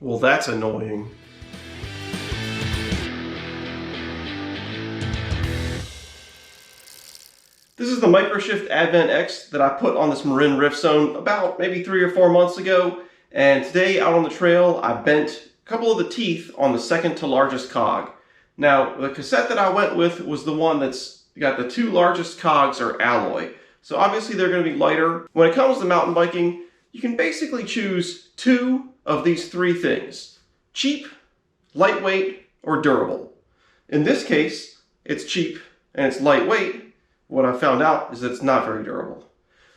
Well, that's annoying. This is the Microshift Advent X that I put on this Marin Rift Zone about maybe 3 or 4 months ago. And today out on the trail, I bent a couple of the teeth on the second to largest cog. Now, the cassette that I went with was the one that's got the 2 largest cogs are alloy. So obviously they're going to be lighter. When it comes to mountain biking, you can basically choose 2 of these 3 things: cheap, lightweight, or durable. In this case, it's cheap and it's lightweight. What I found out is that it's not very durable.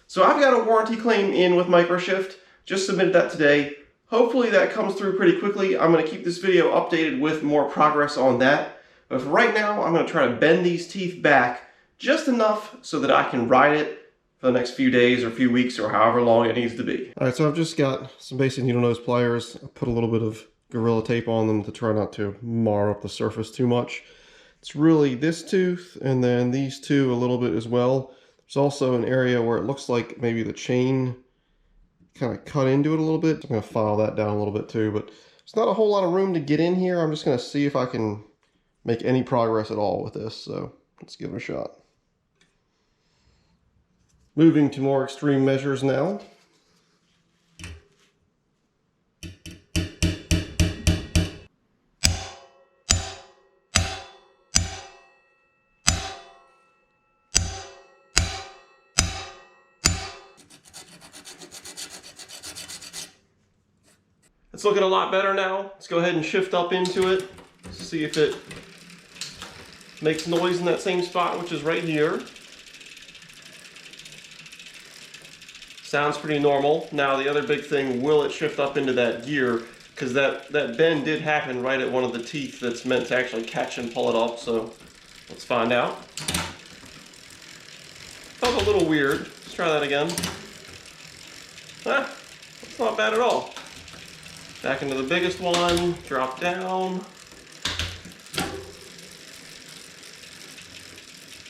So I've got a warranty claim in with Microshift. Just submitted that today. Hopefully that comes through pretty quickly. I'm going to keep this video updated with more progress on that. But for right now, I'm going to try to bend these teeth back just enough so that I can ride it for the next few days or few weeks or however long it needs to be. All right, so I've just got some basic needle nose pliers. I put a little bit of Gorilla Tape on them to try not to mar up the surface too much. It's really this tooth and then these 2 a little bit as well. There's also an area where it looks like maybe the chain kind of cut into it a little bit. I'm going to file that down a little bit too, but there's not a whole lot of room to get in here. I'm just going to see if I can make any progress at all with this. So let's give it a shot. Moving to more extreme measures now. It's looking a lot better now. Let's go ahead and shift up into it. See if it makes noise in that same spot, which is right here. Sounds pretty normal. Now the other big thing, will it shift up into that gear? Because that bend did happen right at one of the teeth that's meant to actually catch and pull it up. So let's find out. Felt a little weird. Let's try that again. That's not bad at all. Back into the biggest one, drop down.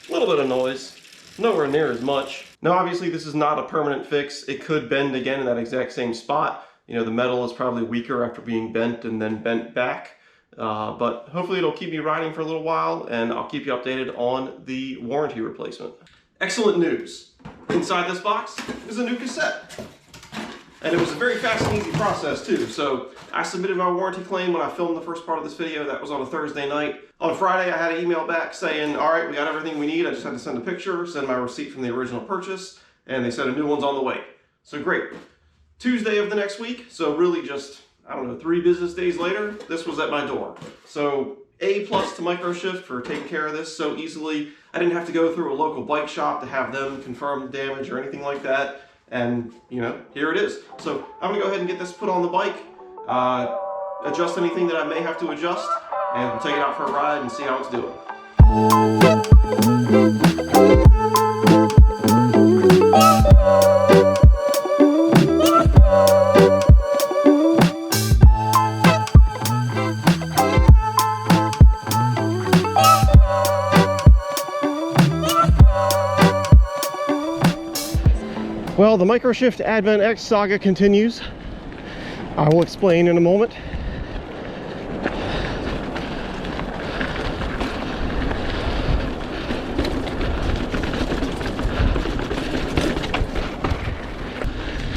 A little bit of noise, nowhere near as much. Now obviously this is not a permanent fix. It could bend again in that exact same spot. You know, the metal is probably weaker after being bent and then bent back. But hopefully it'll keep me riding for a little while, and I'll keep you updated on the warranty replacement. Excellent news. Inside this box is a new cassette. And it was a very fast and easy process too. So I submitted my warranty claim when I filmed the first part of this video. That was on a Thursday night. On Friday, I had an email back saying, all right, we got everything we need. I just had to send a picture, send my receipt from the original purchase, and they said a new one's on the way. So great. Tuesday of the next week, so really just, I don't know, 3 business days later, this was at my door. So A+ to Microshift for taking care of this so easily. I didn't have to go through a local bike shop to have them confirm the damage or anything like that. And, you know, here it is. So I'm going to go ahead and get this put on the bike, adjust anything that I may have to adjust, and we'll take it out for a ride and see how it's doing. Well, the Microshift Advent X saga continues. I will explain in a moment.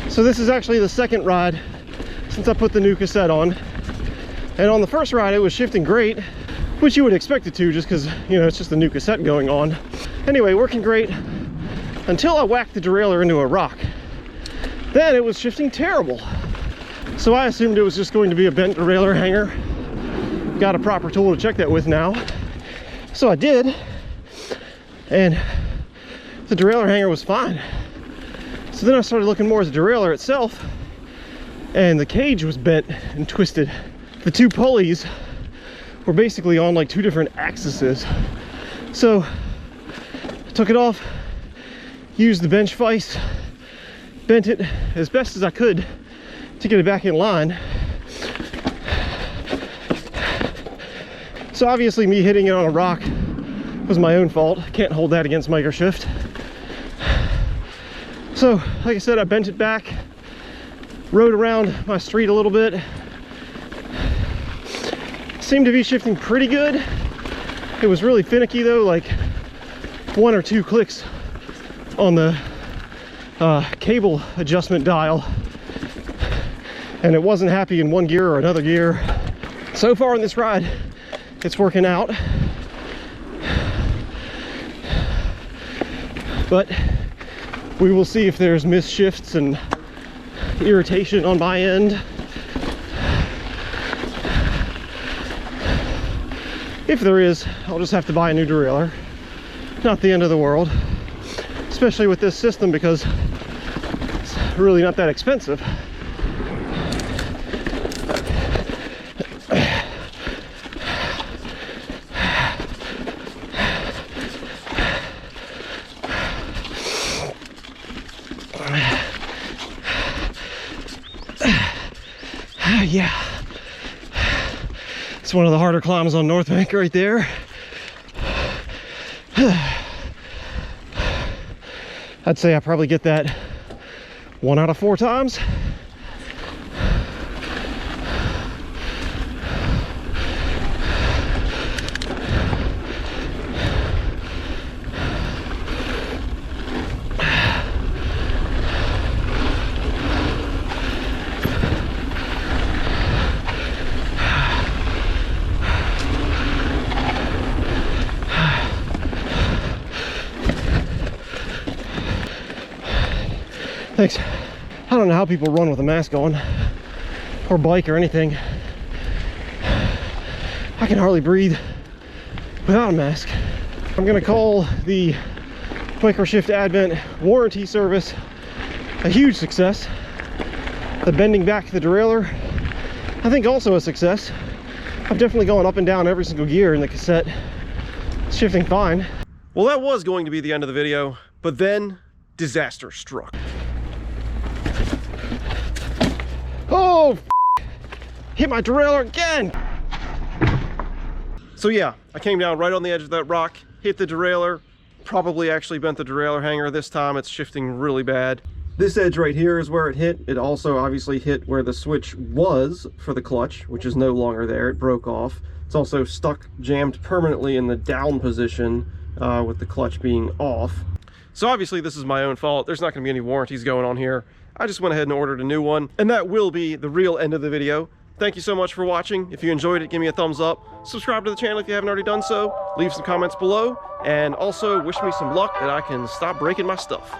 So this is actually the second ride since I put the new cassette on. And on the first ride it was shifting great, which you would expect it to just because, you know, it's just a new cassette going on. Anyway, working great until I whacked the derailleur into a rock. Then it was shifting terrible. So I assumed it was just going to be a bent derailleur hanger. Got a proper tool to check that with now. So I did, and the derailleur hanger was fine. So then I started looking more at the derailleur itself, and the cage was bent and twisted. The 2 pulleys were basically on like 2 different axes. So I took it off, used the bench vise, bent it as best as I could to get it back in line. So obviously me hitting it on a rock was my own fault. Can't hold that against Microshift. So like I said, I bent it back, rode around my street a little bit, Seemed to be shifting pretty good. It was really finicky though, like 1 or 2 clicks on the cable adjustment dial, and it wasn't happy in one gear or another gear. So far in this ride, it's working out, but we will see if there's misshifts and irritation on my end. If there is, I'll just have to buy a new derailleur. Not the end of the world, especially with this system, because it's really not that expensive. Yeah, it's one of the harder climbs on North Bank right there. I'd say I probably get that 1 out of 4 times. Thanks. I don't know how people run with a mask on, or bike or anything. I can hardly breathe without a mask. I'm gonna call the Microshift Advent warranty service a huge success. The bending back the derailleur, I think, also a success. I've definitely gone up and down every single gear in the cassette. It's shifting fine. Well, that was going to be the end of the video, but then disaster struck. Oh, hit my derailleur again. So yeah, I came down right on the edge of that rock, hit the derailleur, probably actually bent the derailleur hanger. This time it's shifting really bad. This edge right here is where it hit. It also obviously hit where the switch was for the clutch, which is no longer there. It broke off. It's also stuck, jammed permanently in the down position with the clutch being off. So obviously this is my own fault. There's not going to be any warranties going on here. I just went ahead and ordered a new one, and that will be the real end of the video. Thank you so much for watching. If you enjoyed it, give me a thumbs up. Subscribe to the channel if you haven't already done so. Leave some comments below, and also wish me some luck that I can stop breaking my stuff.